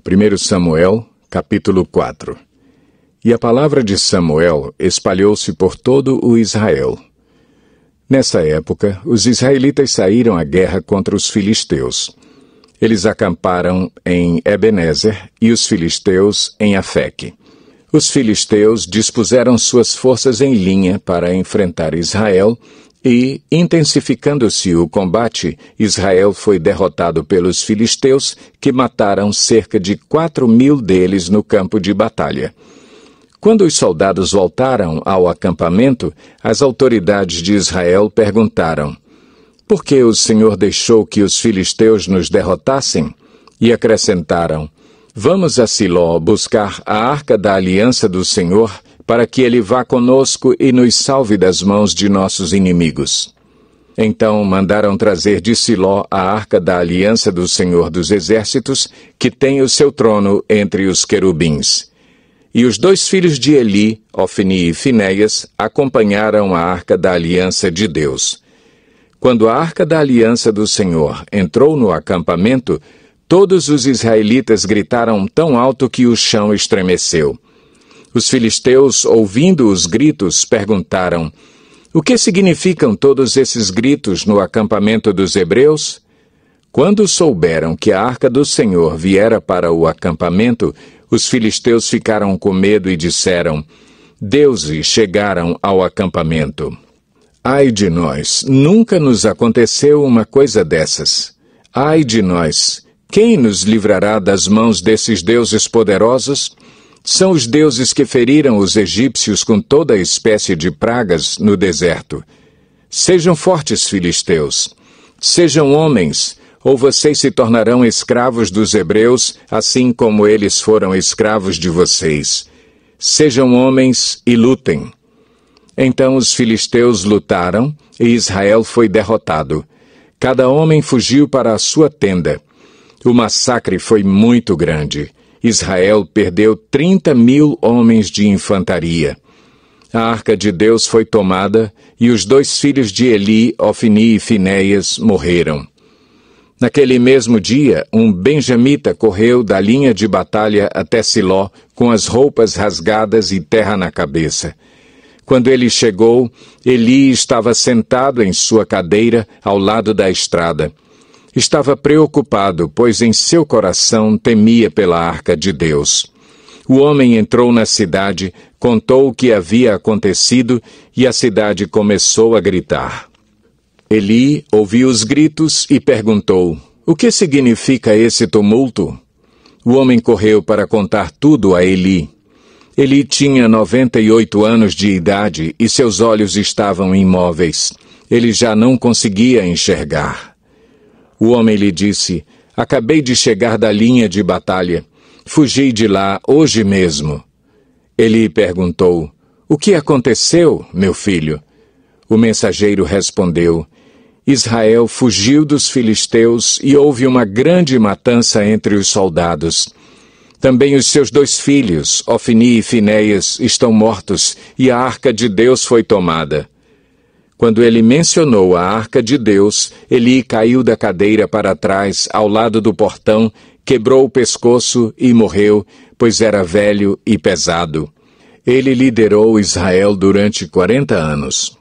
1 Samuel, capítulo 4. E a palavra de Samuel espalhou-se por todo o Israel. Nessa época, os israelitas saíram à guerra contra os filisteus. Eles acamparam em Ebenezer e os filisteus em Afeque. Os filisteus dispuseram suas forças em linha para enfrentar Israel e, intensificando-se o combate, Israel foi derrotado pelos filisteus, que mataram cerca de 4.000 deles no campo de batalha. Quando os soldados voltaram ao acampamento, as autoridades de Israel perguntaram: por que o Senhor deixou que os filisteus nos derrotassem? E acrescentaram: vamos a Siló buscar a arca da aliança do Senhor, para que ele vá conosco e nos salve das mãos de nossos inimigos. Então mandaram trazer de Siló a arca da aliança do Senhor dos Exércitos, que tem o seu trono entre os querubins. E os 2 filhos de Eli, Ofni e Finéias, acompanharam a arca da aliança de Deus. Quando a arca da aliança do Senhor entrou no acampamento, todos os israelitas gritaram tão alto que o chão estremeceu. Os filisteus, ouvindo os gritos, perguntaram: o que significam todos esses gritos no acampamento dos hebreus? Quando souberam que a arca do Senhor viera para o acampamento, os filisteus ficaram com medo e disseram: deuses chegaram ao acampamento. Ai de nós, nunca nos aconteceu uma coisa dessas. Ai de nós, quem nos livrará das mãos desses deuses poderosos? São os deuses que feriram os egípcios com toda espécie de pragas no deserto. Sejam fortes, filisteus. Sejam homens, ou vocês se tornarão escravos dos hebreus, assim como eles foram escravos de vocês. Sejam homens e lutem. Então os filisteus lutaram, e Israel foi derrotado. Cada homem fugiu para a sua tenda. O massacre foi muito grande. Israel perdeu 30.000 homens de infantaria. A arca de Deus foi tomada, e os 2 filhos de Eli, Ofni e Finéias, morreram. Naquele mesmo dia, um benjamita correu da linha de batalha até Siló, com as roupas rasgadas e terra na cabeça. Quando ele chegou, Eli estava sentado em sua cadeira ao lado da estrada. Estava preocupado, pois em seu coração temia pela arca de Deus. O homem entrou na cidade, contou o que havia acontecido, e a cidade começou a gritar. Eli ouviu os gritos e perguntou: o que significa esse tumulto? O homem correu para contar tudo a Eli. Eli tinha 98 anos de idade e seus olhos estavam imóveis. Ele já não conseguia enxergar. O homem lhe disse: acabei de chegar da linha de batalha. Fugi de lá hoje mesmo. Eli perguntou: o que aconteceu, meu filho? O mensageiro respondeu: Israel fugiu dos filisteus e houve uma grande matança entre os soldados. Também os seus 2 filhos, Ofni e Finéias, estão mortos e a arca de Deus foi tomada. Quando ele mencionou a arca de Deus, Eli caiu da cadeira para trás, ao lado do portão, quebrou o pescoço e morreu, pois era velho e pesado. Ele liderou Israel durante 40 anos.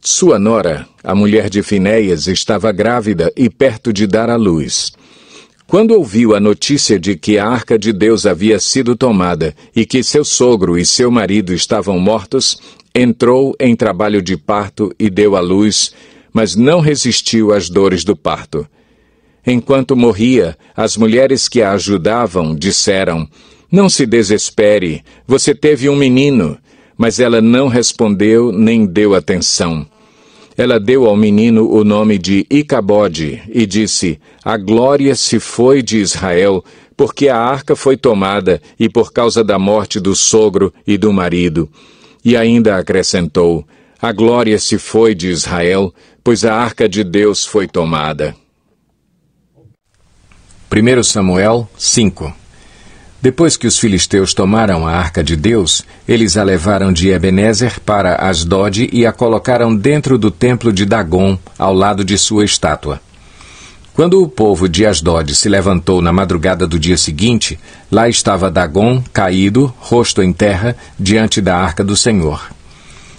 Sua nora, a mulher de Finéias, estava grávida e perto de dar à luz. Quando ouviu a notícia de que a arca de Deus havia sido tomada e que seu sogro e seu marido estavam mortos, entrou em trabalho de parto e deu à luz, mas não resistiu às dores do parto. Enquanto morria, as mulheres que a ajudavam disseram: não se desespere, você teve um menino. Mas ela não respondeu nem deu atenção. Ela deu ao menino o nome de Icabode e disse: a glória se foi de Israel, porque a arca foi tomada e por causa da morte do sogro e do marido. E ainda acrescentou: a glória se foi de Israel, pois a arca de Deus foi tomada. 1 Samuel 5. Depois que os filisteus tomaram a arca de Deus, eles a levaram de Ebenezer para Asdode e a colocaram dentro do templo de Dagom, ao lado de sua estátua. Quando o povo de Asdod se levantou na madrugada do dia seguinte, lá estava Dagom, caído, rosto em terra, diante da arca do Senhor.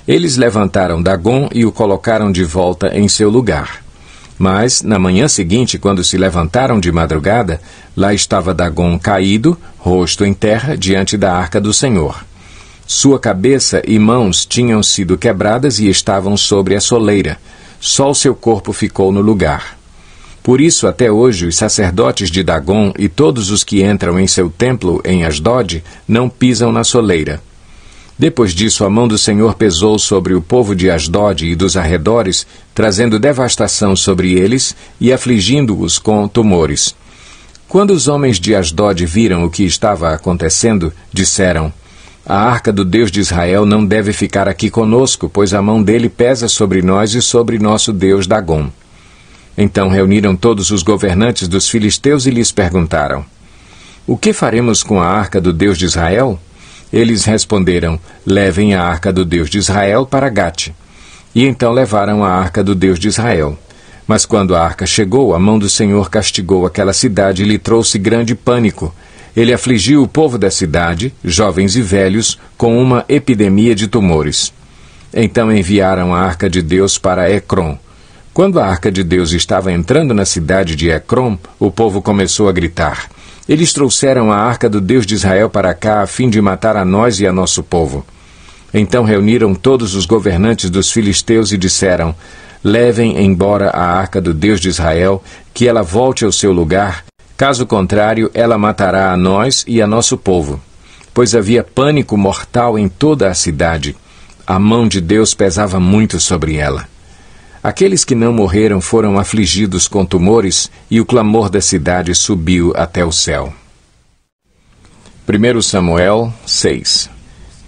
Eles levantaram Dagom e o colocaram de volta em seu lugar. Mas, na manhã seguinte, quando se levantaram de madrugada, lá estava Dagom caído, rosto em terra, diante da arca do Senhor. Sua cabeça e mãos tinham sido quebradas e estavam sobre a soleira. Só o seu corpo ficou no lugar. Por isso, até hoje, os sacerdotes de Dagom e todos os que entram em seu templo em Asdod não pisam na soleira. Depois disso, a mão do Senhor pesou sobre o povo de Asdod e dos arredores, trazendo devastação sobre eles e afligindo-os com tumores. Quando os homens de Asdod viram o que estava acontecendo, disseram: a arca do Deus de Israel não deve ficar aqui conosco, pois a mão dele pesa sobre nós e sobre nosso Deus Dagom. Então reuniram todos os governantes dos filisteus e lhes perguntaram: o que faremos com a arca do Deus de Israel? Eles responderam: levem a arca do Deus de Israel para Gate. E então levaram a arca do Deus de Israel. Mas quando a arca chegou, a mão do Senhor castigou aquela cidade e lhe trouxe grande pânico. Ele afligiu o povo da cidade, jovens e velhos, com uma epidemia de tumores. Então enviaram a arca de Deus para Ecrom. Quando a arca de Deus estava entrando na cidade de Ecrom, o povo começou a gritar: eles trouxeram a arca do Deus de Israel para cá a fim de matar a nós e a nosso povo. Então reuniram todos os governantes dos filisteus e disseram: levem embora a arca do Deus de Israel, que ela volte ao seu lugar, caso contrário ela matará a nós e a nosso povo. Pois havia pânico mortal em toda a cidade. A mão de Deus pesava muito sobre ela. Aqueles que não morreram foram afligidos com tumores, e o clamor da cidade subiu até o céu. 1 Samuel 6.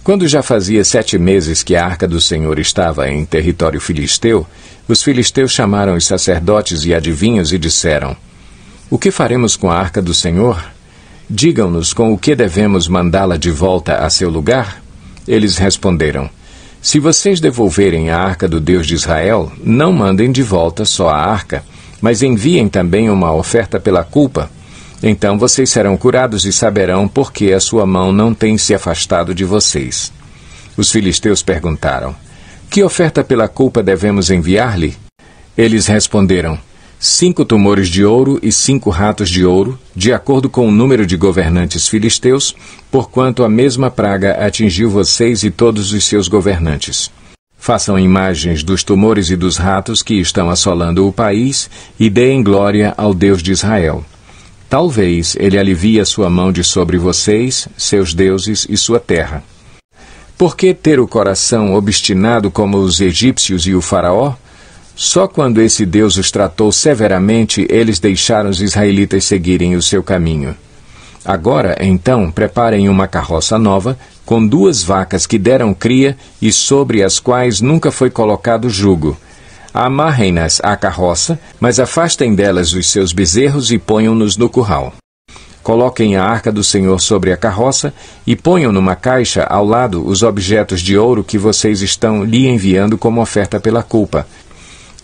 Quando já fazia 7 meses que a arca do Senhor estava em território filisteu, os filisteus chamaram os sacerdotes e adivinhos e disseram: o que faremos com a arca do Senhor? Digam-nos com o que devemos mandá-la de volta a seu lugar? Eles responderam: se vocês devolverem a arca do Deus de Israel, não mandem de volta só a arca, mas enviem também uma oferta pela culpa. Então vocês serão curados e saberão por que a sua mão não tem se afastado de vocês. Os filisteus perguntaram: que oferta pela culpa devemos enviar-lhe? Eles responderam: 5 tumores de ouro e 5 ratos de ouro, de acordo com o número de governantes filisteus, porquanto a mesma praga atingiu vocês e todos os seus governantes. Façam imagens dos tumores e dos ratos que estão assolando o país e deem glória ao Deus de Israel. Talvez ele alivie a sua mão de sobre vocês, seus deuses e sua terra. Por que ter o coração obstinado como os egípcios e o faraó? Só quando esse Deus os tratou severamente, eles deixaram os israelitas seguirem o seu caminho. Agora, então, preparem uma carroça nova, com 2 vacas que deram cria e sobre as quais nunca foi colocado jugo. Amarrem-nas à carroça, mas afastem delas os seus bezerros e ponham-nos no curral. Coloquem a arca do Senhor sobre a carroça e ponham numa caixa ao lado os objetos de ouro que vocês estão lhe enviando como oferta pela culpa.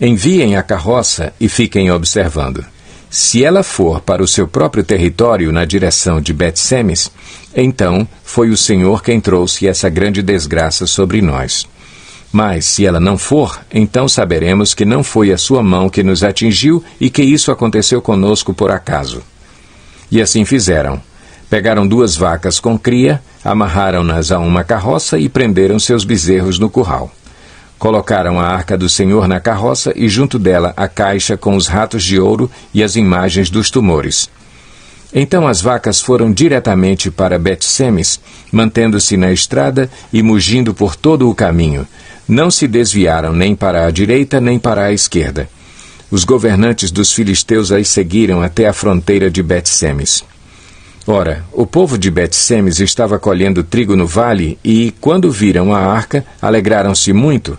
Enviem a carroça e fiquem observando. Se ela for para o seu próprio território na direção de Bet-Semes, então foi o Senhor quem trouxe essa grande desgraça sobre nós. Mas se ela não for, então saberemos que não foi a sua mão que nos atingiu e que isso aconteceu conosco por acaso. E assim fizeram. Pegaram 2 vacas com cria, amarraram-nas a uma carroça e prenderam seus bezerros no curral. Colocaram a arca do Senhor na carroça e junto dela a caixa com os ratos de ouro e as imagens dos tumores. Então as vacas foram diretamente para Bet-Semes, mantendo-se na estrada e mugindo por todo o caminho. Não se desviaram nem para a direita nem para a esquerda. Os governantes dos filisteus as seguiram até a fronteira de Bet-Semes. Ora, o povo de Bet-Semes estava colhendo trigo no vale e, quando viram a arca, alegraram-se muito.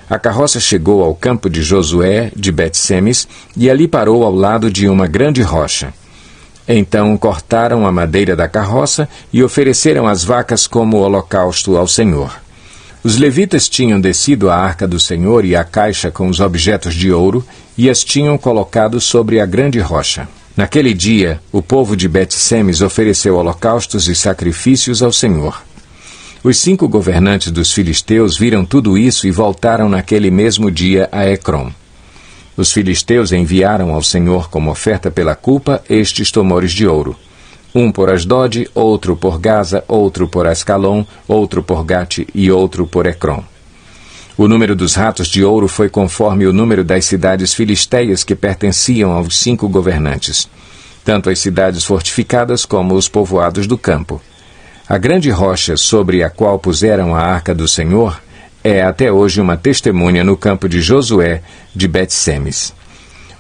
A carroça chegou ao campo de Josué, de Bet-Semes, e ali parou ao lado de uma grande rocha. Então cortaram a madeira da carroça e ofereceram as vacas como holocausto ao Senhor. Os levitas tinham descido a arca do Senhor e a caixa com os objetos de ouro e as tinham colocado sobre a grande rocha. Naquele dia, o povo de Bet-Semes ofereceu holocaustos e sacrifícios ao Senhor. Os 5 governantes dos filisteus viram tudo isso e voltaram naquele mesmo dia a Ecrom. Os filisteus enviaram ao Senhor como oferta pela culpa estes tomores de ouro. Um por Asdod, outro por Gaza, outro por Ascalon, outro por Gate e outro por Ecrom. O número dos ratos de ouro foi conforme o número das cidades filisteias que pertenciam aos 5 governantes, tanto as cidades fortificadas como os povoados do campo. A grande rocha sobre a qual puseram a arca do Senhor é até hoje uma testemunha no campo de Josué de Bet-Semes.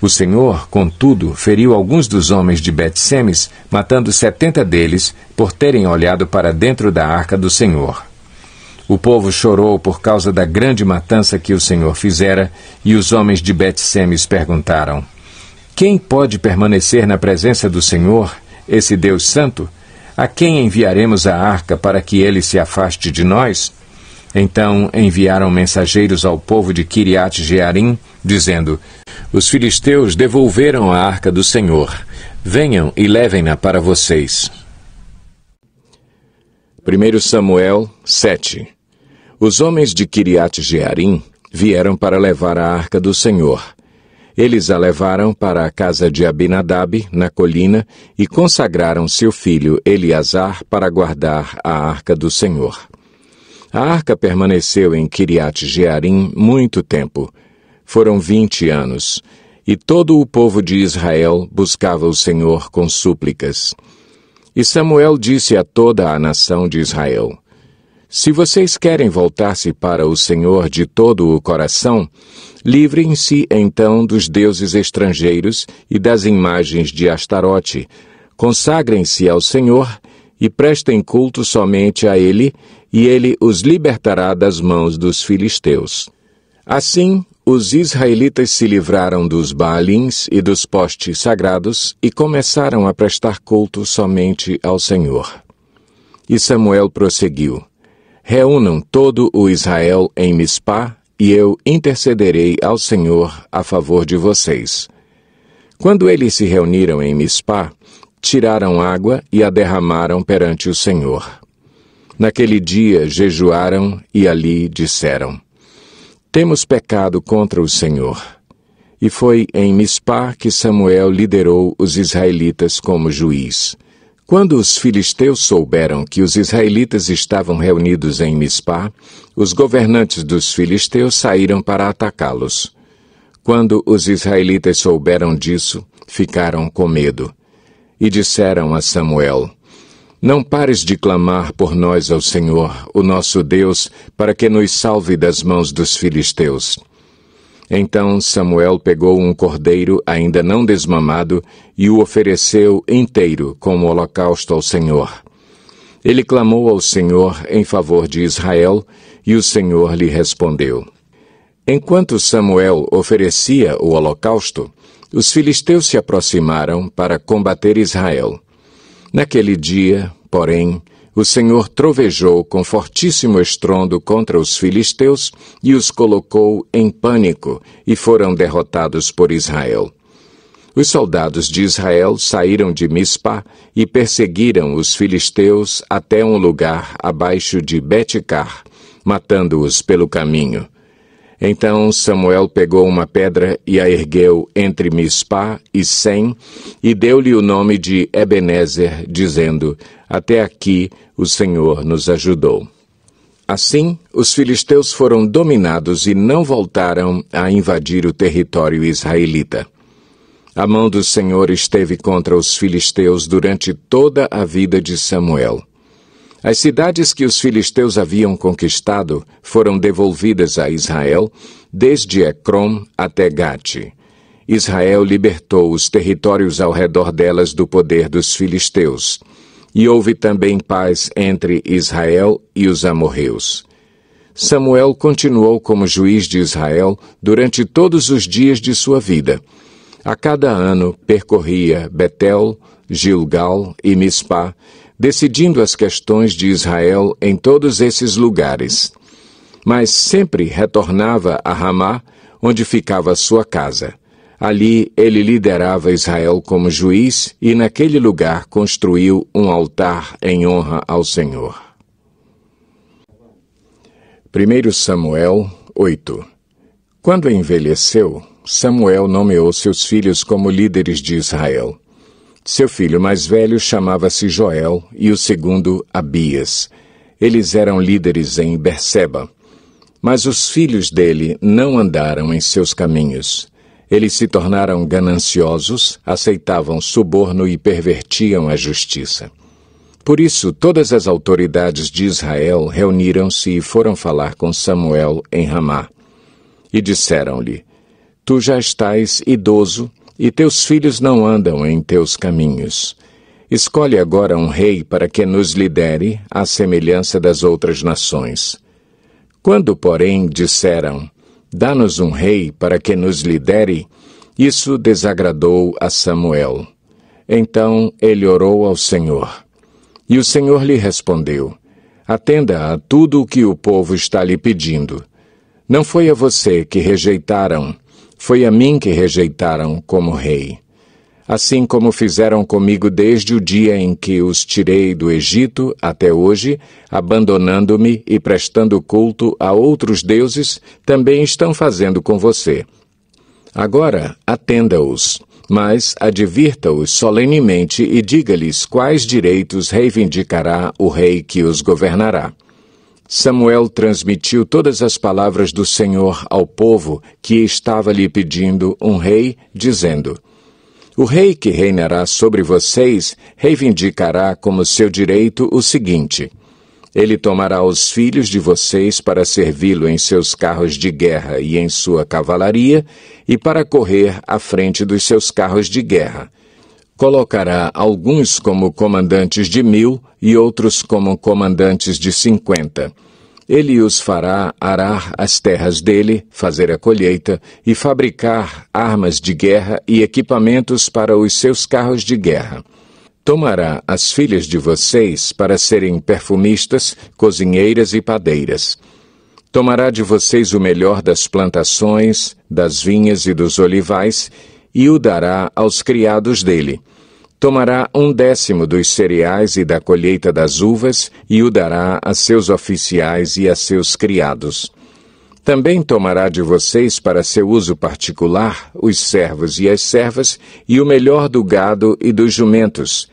O Senhor, contudo, feriu alguns dos homens de Bet-Semes, matando 70 deles, por terem olhado para dentro da arca do Senhor. O povo chorou por causa da grande matança que o Senhor fizera, e os homens de Bet-Semes perguntaram: quem pode permanecer na presença do Senhor, esse Deus santo? A quem enviaremos a arca para que ele se afaste de nós? Então enviaram mensageiros ao povo de Quiriate-Jearim, dizendo: os filisteus devolveram a arca do Senhor. Venham e levem-na para vocês. 1 Samuel 7. Os homens de Quiriate-Jearim vieram para levar a arca do Senhor. Eles a levaram para a casa de Abinadab, na colina, e consagraram seu filho Eleazar para guardar a arca do Senhor. A arca permaneceu em Quiriate-Jearim muito tempo. Foram 20 anos, e todo o povo de Israel buscava o Senhor com súplicas. E Samuel disse a toda a nação de Israel: se vocês querem voltar-se para o Senhor de todo o coração, livrem-se então dos deuses estrangeiros e das imagens de Astarote, consagrem-se ao Senhor e prestem culto somente a Ele, e Ele os libertará das mãos dos filisteus. Assim, os israelitas se livraram dos Baalins e dos postes sagrados e começaram a prestar culto somente ao Senhor. E Samuel prosseguiu: reúnam todo o Israel em Mispá, e eu intercederei ao Senhor a favor de vocês. Quando eles se reuniram em Mispá, tiraram água e a derramaram perante o Senhor. Naquele dia jejuaram e ali disseram: temos pecado contra o Senhor. E foi em Mispá que Samuel liderou os israelitas como juiz. Quando os filisteus souberam que os israelitas estavam reunidos em Mispá, os governantes dos filisteus saíram para atacá-los. Quando os israelitas souberam disso, ficaram com medo. E disseram a Samuel: não pares de clamar por nós ao Senhor, o nosso Deus, para que nos salve das mãos dos filisteus. Então Samuel pegou um cordeiro ainda não desmamado e o ofereceu inteiro como holocausto ao Senhor. Ele clamou ao Senhor em favor de Israel, e o Senhor lhe respondeu. Enquanto Samuel oferecia o holocausto, os filisteus se aproximaram para combater Israel. Naquele dia, porém, o Senhor trovejou com fortíssimo estrondo contra os filisteus e os colocou em pânico, e foram derrotados por Israel. Os soldados de Israel saíram de Mispá e perseguiram os filisteus até um lugar abaixo de Bet-car, matando-os pelo caminho. Então Samuel pegou uma pedra e a ergueu entre Mispá e Sem, e deu-lhe o nome de Ebenezer, dizendo: até aqui o Senhor nos ajudou. Assim, os filisteus foram dominados e não voltaram a invadir o território israelita. A mão do Senhor esteve contra os filisteus durante toda a vida de Samuel. As cidades que os filisteus haviam conquistado foram devolvidas a Israel, desde Ecrom até Gate. Israel libertou os territórios ao redor delas do poder dos filisteus. E houve também paz entre Israel e os amorreus. Samuel continuou como juiz de Israel durante todos os dias de sua vida. A cada ano percorria Betel, Gilgal e Mispá, decidindo as questões de Israel em todos esses lugares. mas sempre retornava a Ramá, onde ficava sua casa. Ali ele liderava Israel como juiz e naquele lugar construiu um altar em honra ao Senhor. 1 Samuel 8. Quando envelheceu, Samuel nomeou seus filhos como líderes de Israel. Seu filho mais velho chamava-se Joel e o segundo Abias. Eles eram líderes em Berseba. Mas os filhos dele não andaram em seus caminhos. Eles se tornaram gananciosos, aceitavam suborno e pervertiam a justiça. Por isso, todas as autoridades de Israel reuniram-se e foram falar com Samuel em Ramá. E disseram-lhe: Tu já estás idoso, e teus filhos não andam em teus caminhos. Escolhe agora um rei para que nos lidere, à semelhança das outras nações. Quando, porém, disseram: Dá-nos um rei para que nos lidere, isso desagradou a Samuel. Então ele orou ao Senhor. E o Senhor lhe respondeu: Atenda a tudo o que o povo está lhe pedindo. Não foi a você que rejeitaram, foi a mim que rejeitaram como rei. Assim como fizeram comigo desde o dia em que os tirei do Egito até hoje, abandonando-me e prestando culto a outros deuses, também estão fazendo com você. Agora, atenda-os, mas advirta-os solenemente e diga-lhes quais direitos reivindicará o rei que os governará. Samuel transmitiu todas as palavras do Senhor ao povo que estava lhe pedindo um rei, dizendo: O rei que reinará sobre vocês reivindicará como seu direito o seguinte: ele tomará os filhos de vocês para servi-lo em seus carros de guerra e em sua cavalaria, e para correr à frente dos seus carros de guerra. Colocará alguns como comandantes de 1000 e outros como comandantes de 50. Ele os fará arar as terras dele, fazer a colheita e fabricar armas de guerra e equipamentos para os seus carros de guerra. Tomará as filhas de vocês para serem perfumistas, cozinheiras e padeiras. Tomará de vocês o melhor das plantações, das vinhas e dos olivais, e o dará aos criados dele. Tomará 1/10 dos cereais e da colheita das uvas, e o dará a seus oficiais e a seus criados. Também tomará de vocês para seu uso particular os servos e as servas, e o melhor do gado e dos jumentos.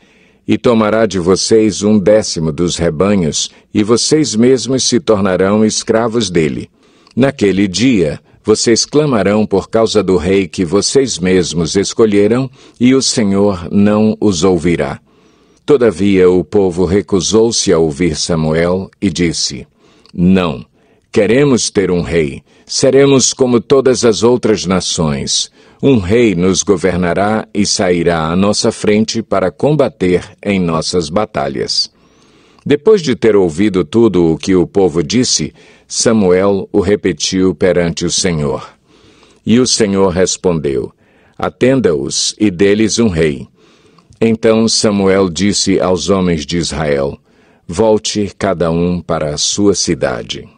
E tomará de vocês 1/10 dos rebanhos, e vocês mesmos se tornarão escravos dele. Naquele dia, vocês clamarão por causa do rei que vocês mesmos escolheram, e o Senhor não os ouvirá. Todavia o povo recusou-se a ouvir Samuel e disse: Não, queremos ter um rei. Seremos como todas as outras nações. Um rei nos governará e sairá à nossa frente para combater em nossas batalhas. Depois de ter ouvido tudo o que o povo disse, Samuel o repetiu perante o Senhor. E o Senhor respondeu: Atenda-os e dê-lhes um rei. Então Samuel disse aos homens de Israel: Volte cada um para a sua cidade.